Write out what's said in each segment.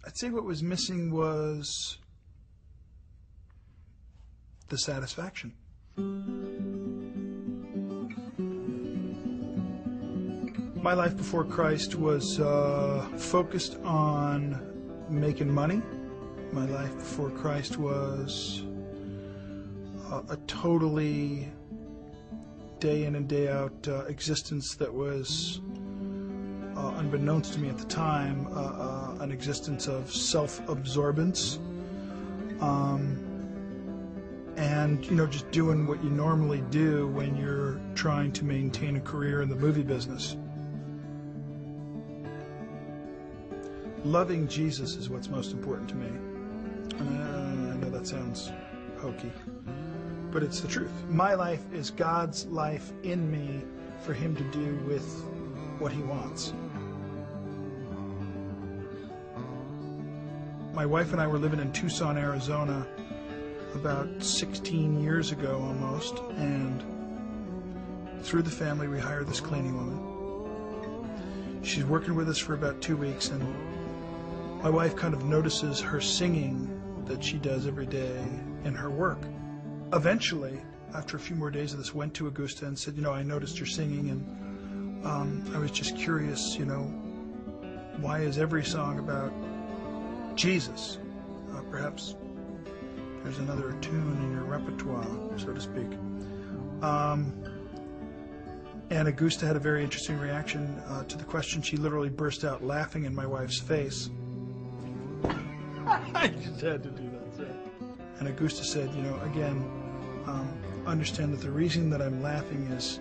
I'd say what was missing was the satisfaction. My life before Christ was focused on making money. My life before Christ was a totally day in and day out existence that was, unbeknownst to me at the time, an existence of self-absorbance. And, just doing what you normally do when you're trying to maintain a career in the movie business. Loving Jesus is what's most important to me. I know that sounds hokey, but it's the truth. My life is God's life in me for Him to do with what He wants. My wife and I were living in Tucson, Arizona about 16 years ago almost, and through the family we hired this cleaning woman. She's working with us for about 2 weeks, and my wife kind of notices her singing that she does every day in her work. Eventually, after a few more days of this, went to Augusta and said, I noticed your singing, and I was just curious, why is every song about Jesus? Perhaps there's another tune in your repertoire, so to speak. And Augusta had a very interesting reaction to the question. She literally burst out laughing in my wife's face. I just had to do that, sir. And Augusta said, again, understand that the reason that I'm laughing is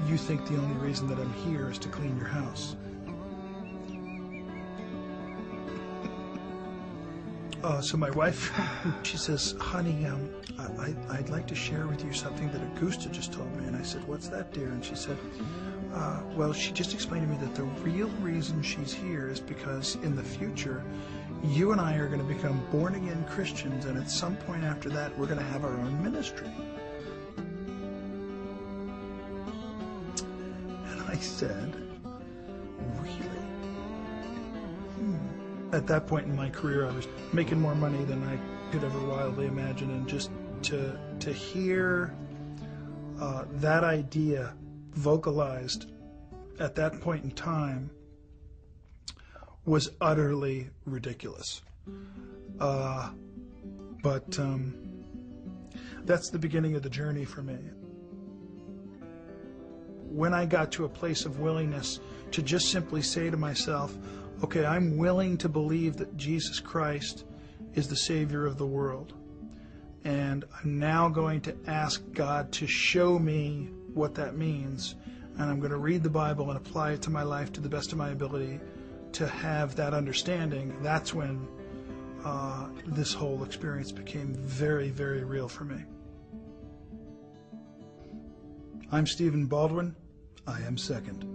you think the only reason that I'm here is to clean your house. So my wife, she says, honey, I'd like to share with you something that Augusta just told me. And I said, what's that, dear? And she said, well, she just explained to me that the real reason she's here is because in the future, you and I are going to become born-again Christians, and at some point after that, we're going to have our own ministry. And I said, really? At that point in my career, I was making more money than I could ever wildly imagine, and just to hear that idea vocalized at that point in time was utterly ridiculous. But that's the beginning of the journey for me. When I got to a place of willingness to just simply say to myself, okay, I'm willing to believe that Jesus Christ is the Savior of the world. And I'm now going to ask God to show me what that means. And I'm going to read the Bible and apply it to my life to the best of my ability to have that understanding. That's when this whole experience became very, very real for me. I'm Stephen Baldwin. I am second.